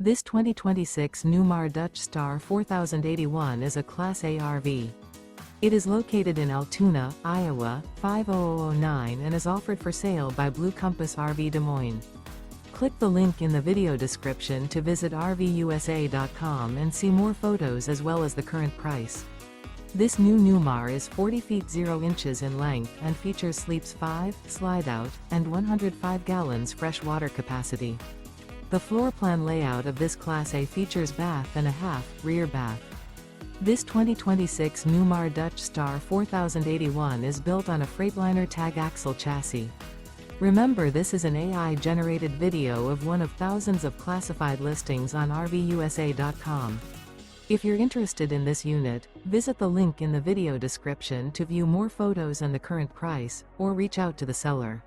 This 2026 Newmar Dutch Star 4081 is a Class A RV. It is located in Altoona, Iowa, 50009 and is offered for sale by Blue Compass RV Des Moines. Click the link in the video description to visit RVUSA.com and see more photos as well as the current price. This new Newmar is 40 feet 0 inches in length and features sleeps 5, slide-out, and 105 gallons fresh water capacity. The floor plan layout of this Class A features bath and a half, rear bath. This 2026 Newmar Dutch Star 4081 is built on a Freightliner Tag Axle chassis. Remember, this is an AI-generated video of one of thousands of classified listings on RVUSA.com. If you're interested in this unit, visit the link in the video description to view more photos and the current price, or reach out to the seller.